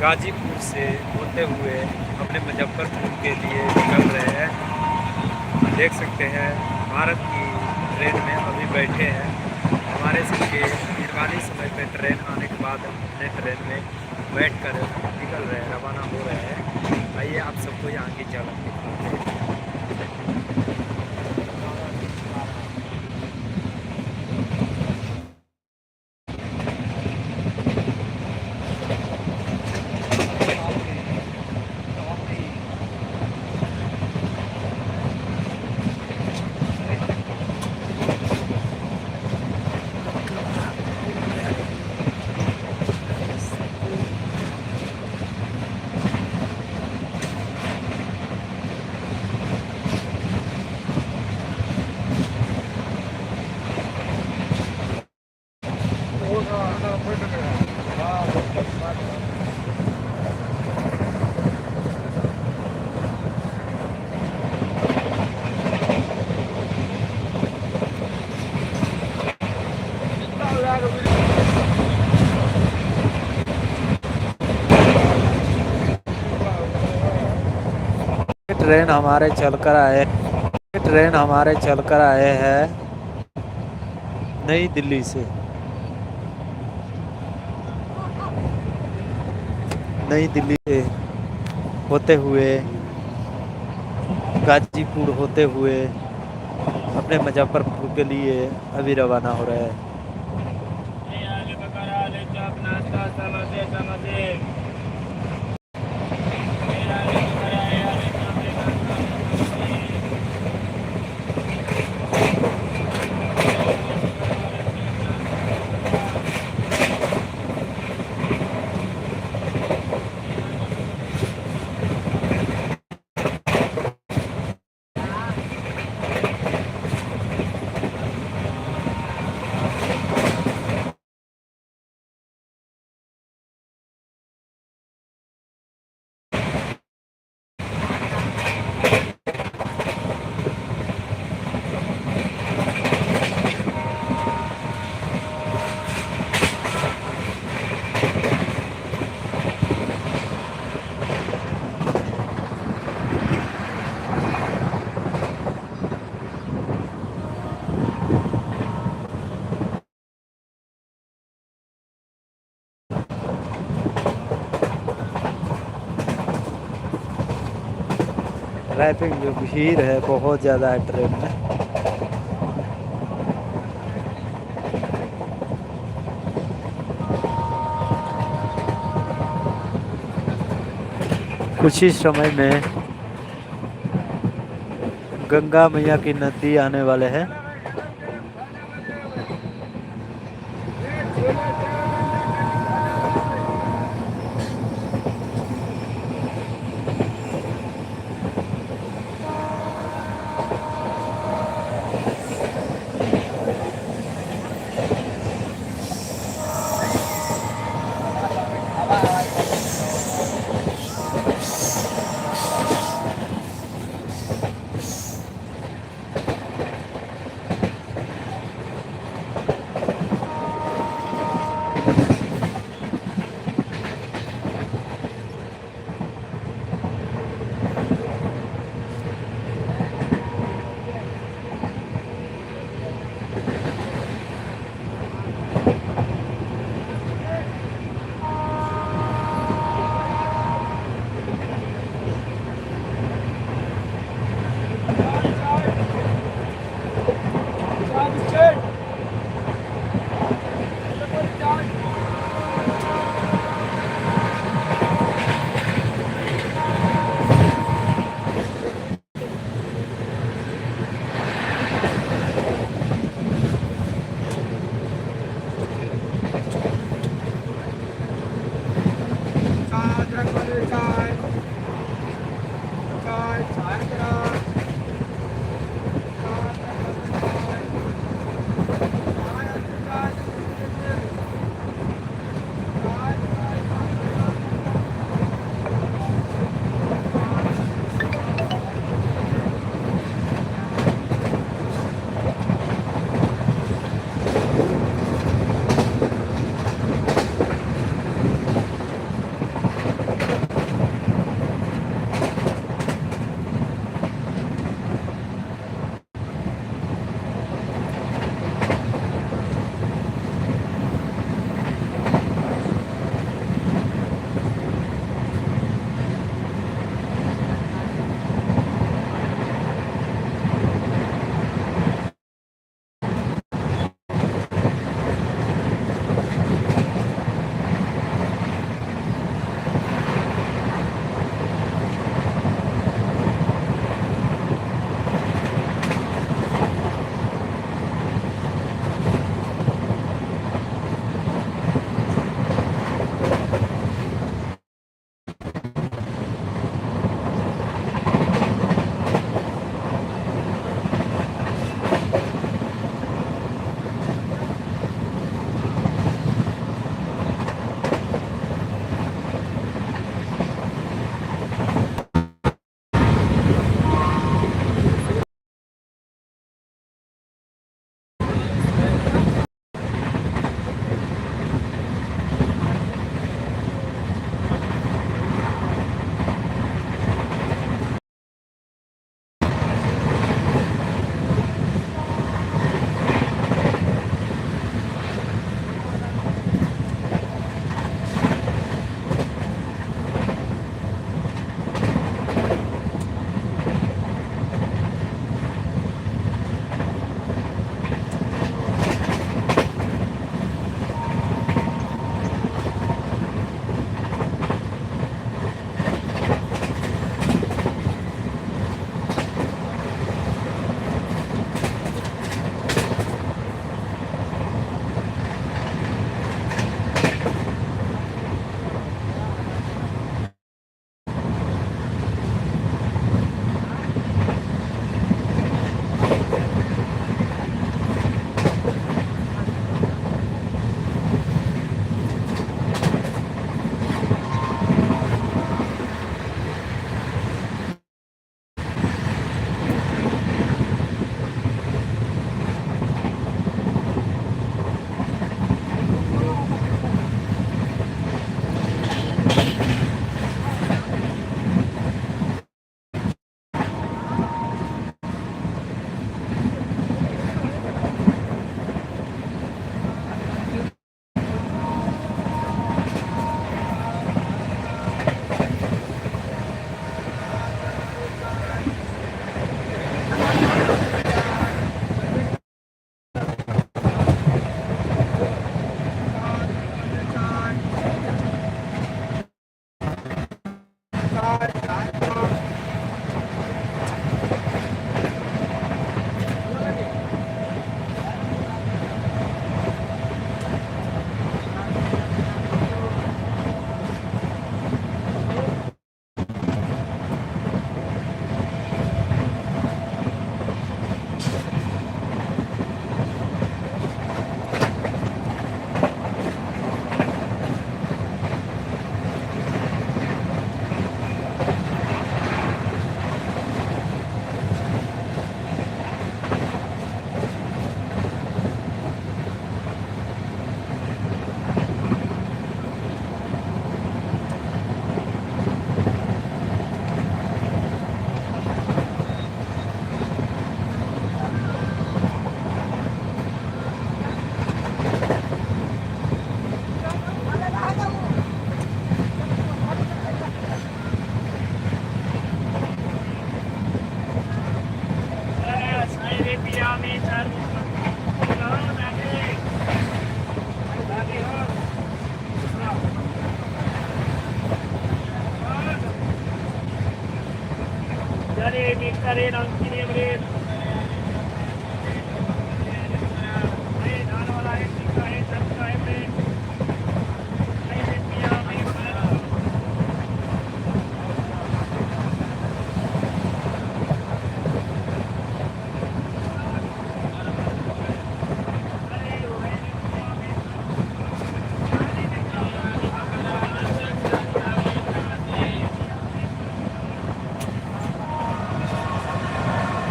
गाजीपुर से होते हुए अपने मुजफ्फरपुर के लिए निकल रहे हैं। देख सकते हैं भारत की ट्रेन में अभी बैठे हैं। हमारे सबके निर्धारित समय पर ट्रेन आने के बाद अपने ट्रेन में बैठ कर निकल रहे हैं, रवाना हो रहे हैं। आइए आप सबको यहाँ की झलक दिखाते हैं। ट्रेन हमारे चलकर आए हैं नई दिल्ली से। नई दिल्ली से होते हुए गाजीपुर होते हुए अपने मुजफ्फरपुर के लिए अभी रवाना हो रहे हैं। ट्रैफिक जो भीड़ है बहुत ज़्यादा है ट्रेन में। कुछ ही समय में गंगा मैया की नदी आने वाले हैं।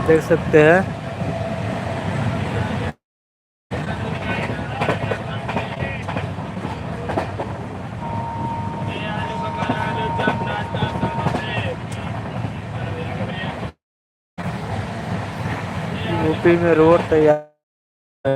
देख सकते हैं यूपी में रोड तैयार है।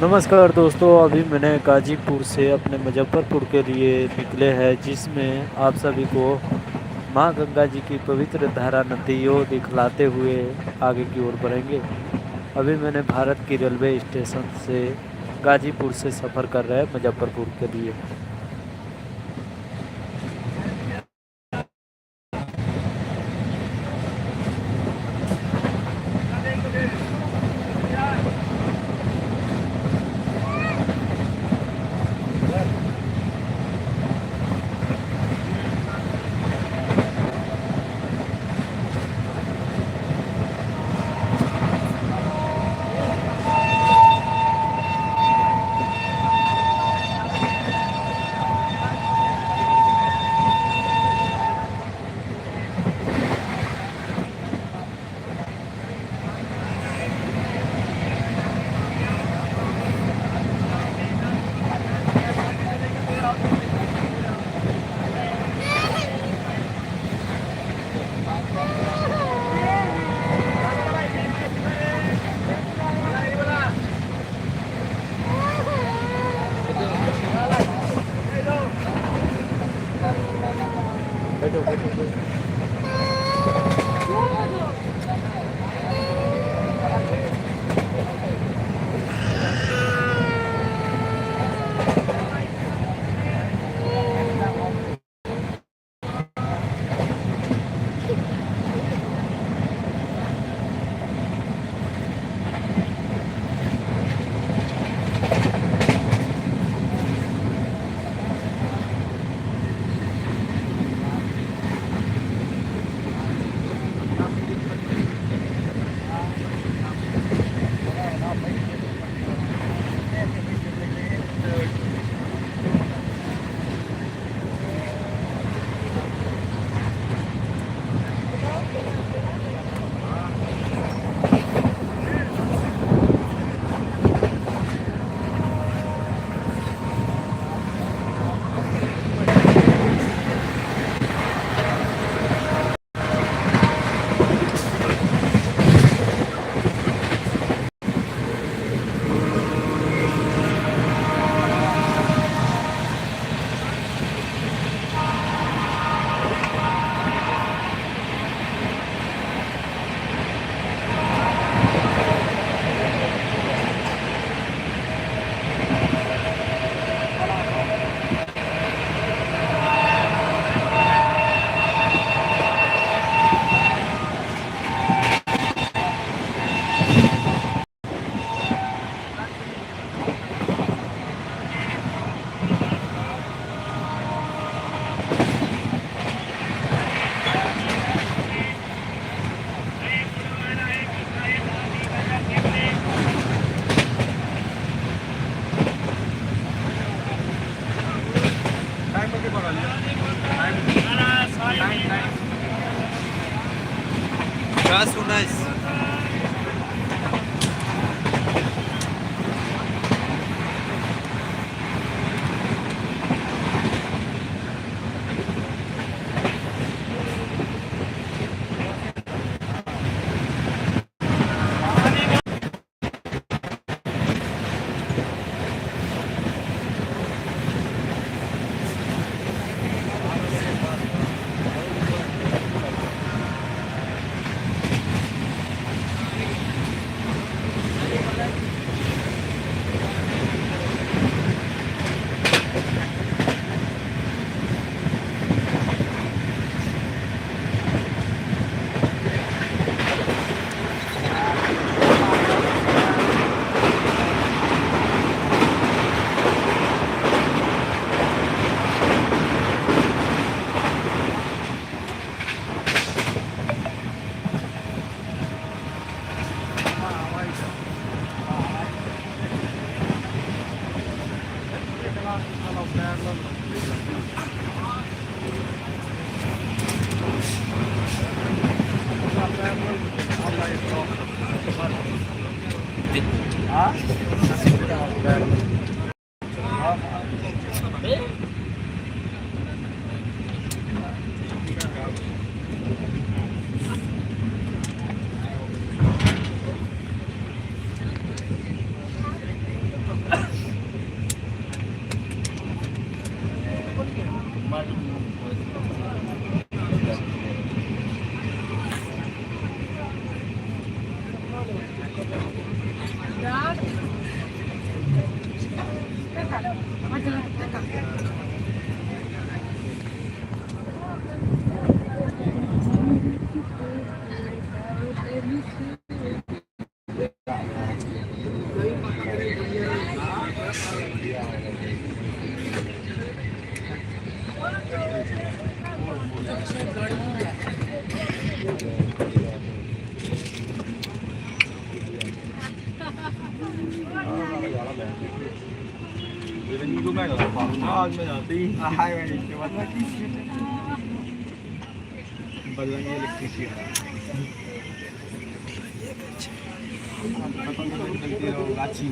नमस्कार दोस्तों, अभी मैंने गाजीपुर से अपने मुजफ्फरपुर के लिए निकले हैं, जिसमें आप सभी को माँ गंगा जी की पवित्र धारा नदियों दिखलाते हुए आगे की ओर बढ़ेंगे। अभी मैंने भारत की रेलवे स्टेशन से गाजीपुर से सफ़र कर रहे हैं मुजफ्फरपुर के लिए। हाँ lúc này là khoảng bây giờ tí 2 ngày thì bắt बदलेंगे इलेक्ट्रिसिटी गाछी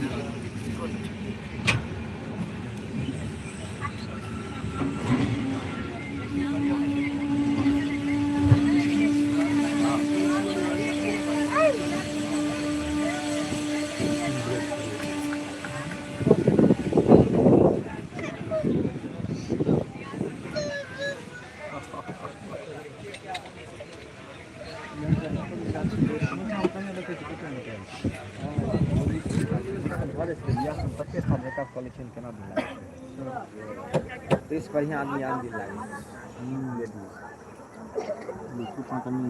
ड्रेस बढ़िया आदमी आदमी लागे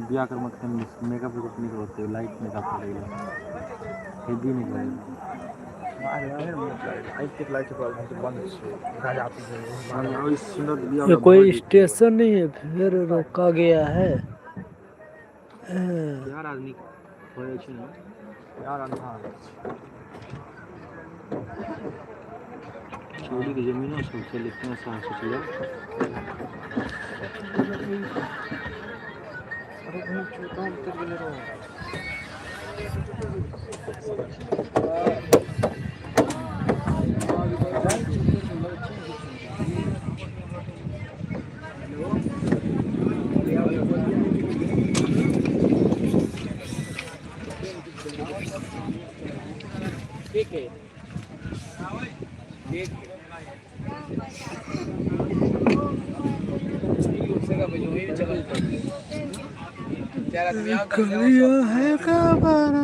बिया कर मत मेकअप नहीं करते लाइट मेकअप करेगा हेवी नहीं करेगा ये कोई स्टेशन नहीं है, फिर रोका गया है। यार आदमी यार अंधार चोरी की जमीन है सबसे लिखते हैं साहस चिड़ा अरे वो चूता उतर के ले रहा हूँ ठीक है गलिया है कबारा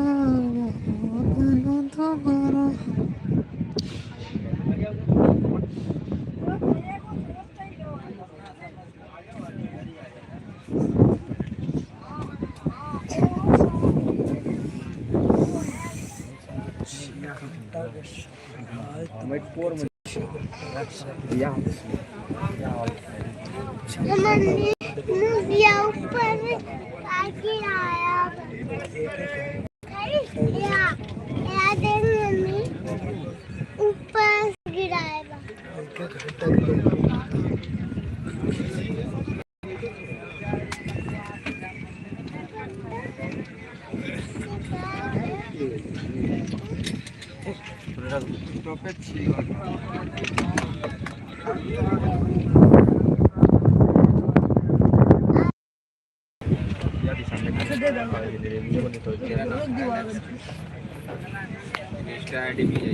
दोबारा ऊपर आके आया देख मम्मी ऊपर गिराएगा आईडी भी है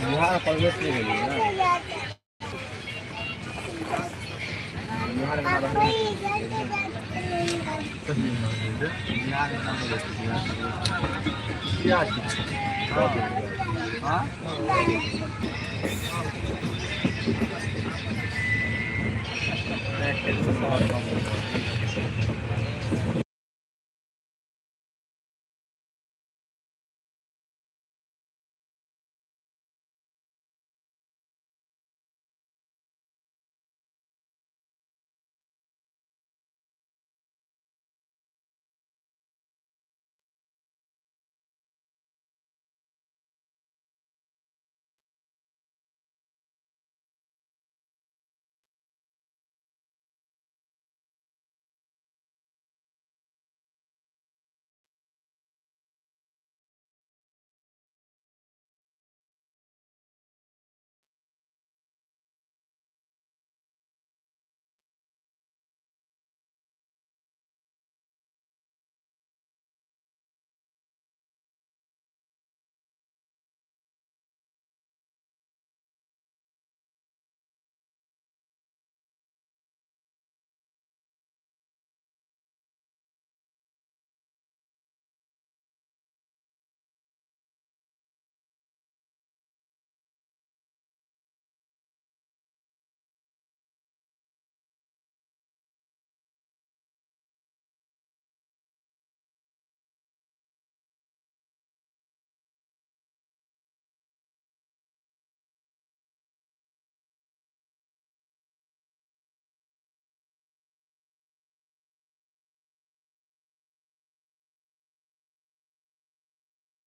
बिहार प्रदेश में गई ना बिहार में हाँ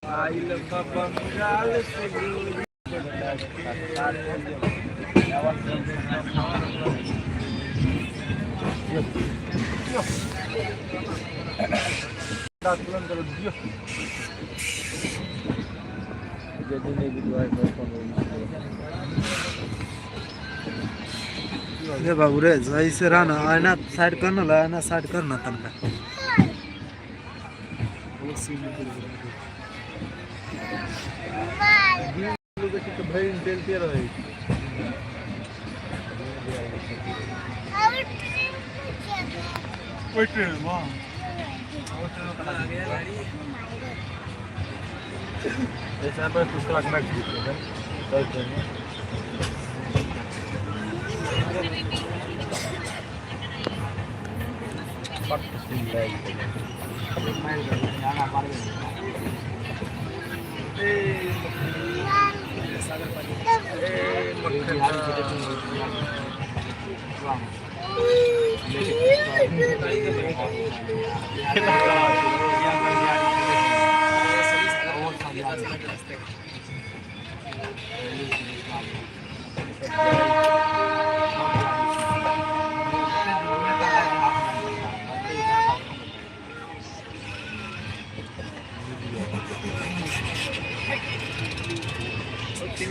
आइल बंगाल से गोरी ये बाबू रे ऐसे रहना आना साइड करना ला आना साइड करना तनका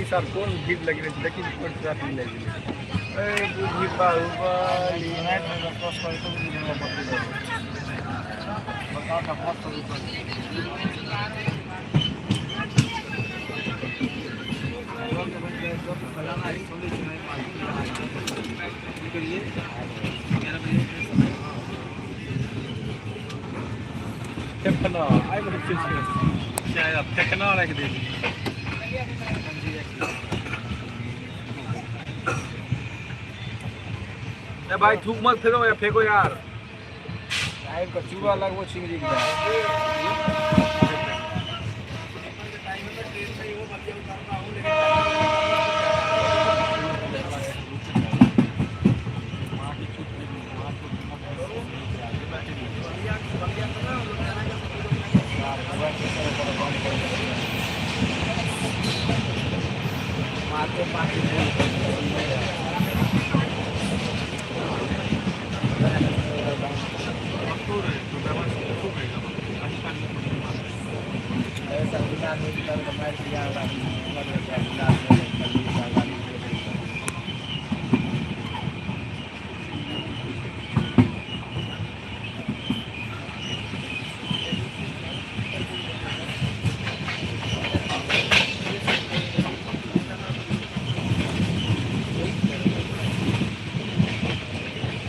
सर कौन भीड़ लगी रही लेकिन कौन सा भीड़ लगी ए बुद्धि बाहुबली है तो कॉस्ट कर तो बता का कॉस्ट फेंकना आई बड़ी चीज क्या फेंकना रख दे भाई थूक मत फेंको या फेंको यार टाइम का चूड़ा अलग वो चिंगड़ी का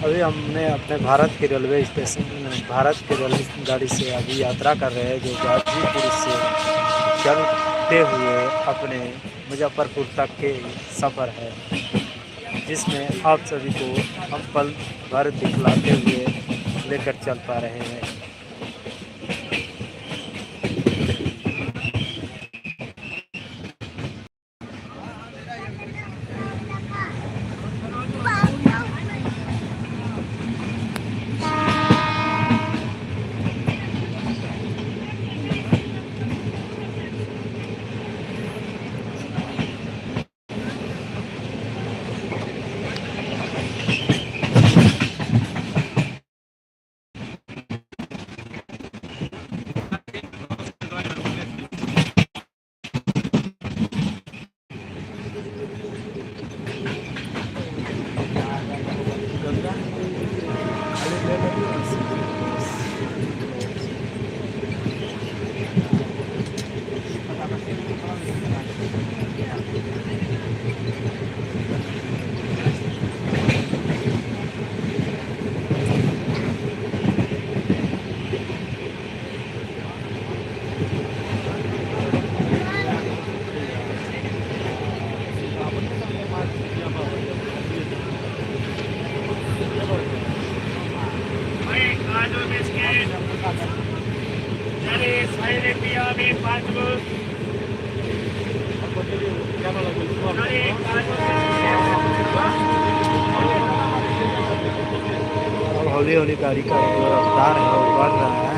अभी हमने अपने भारत के रेलवे स्टेशन भारत के रेलवे गाड़ी से अभी यात्रा कर रहे हैं जो गाजीपुर से चलते हुए अपने मुजफ्फरपुर तक के सफ़र है। जिसमें आप सभी को हम पल भर दिखलाते हुए लेकर चल पा रहे हैं। अब हौली हौली गाड़ी का जो रफ्तार है वो बढ़ रहा है।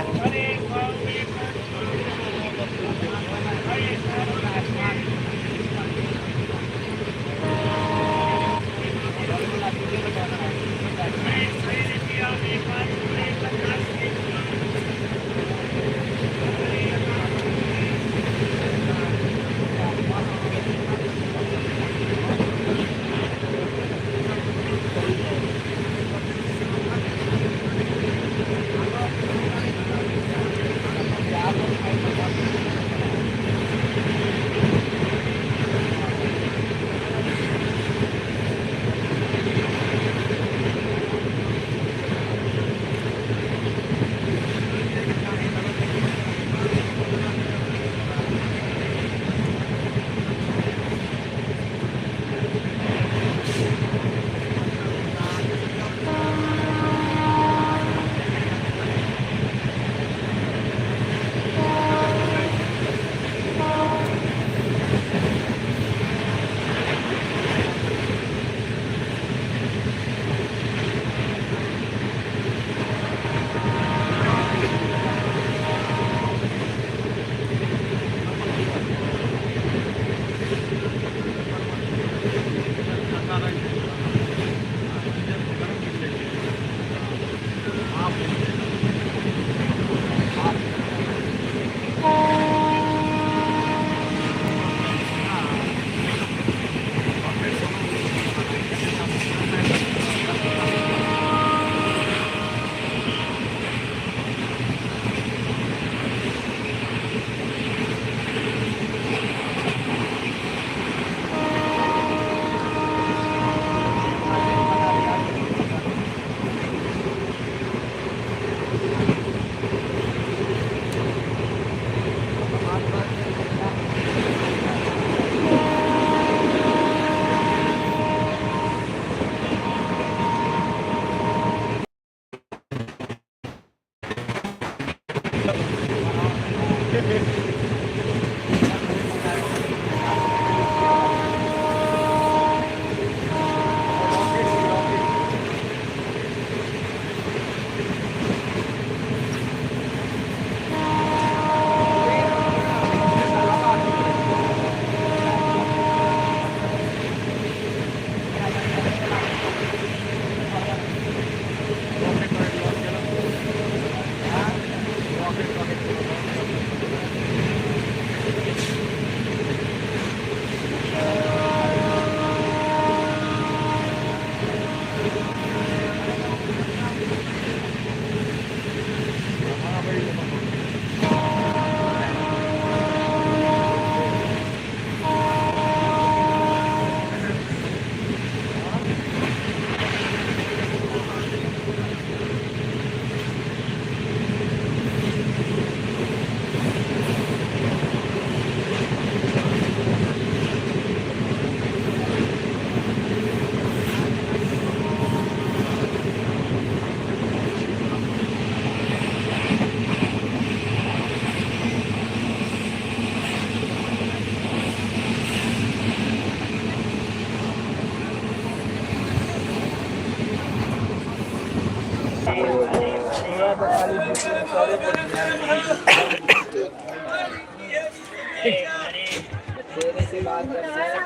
तेरे से बात करते हैं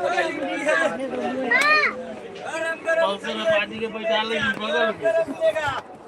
हाँ, पाँच सौ में पार्टी के पैसा लेंगे बगल में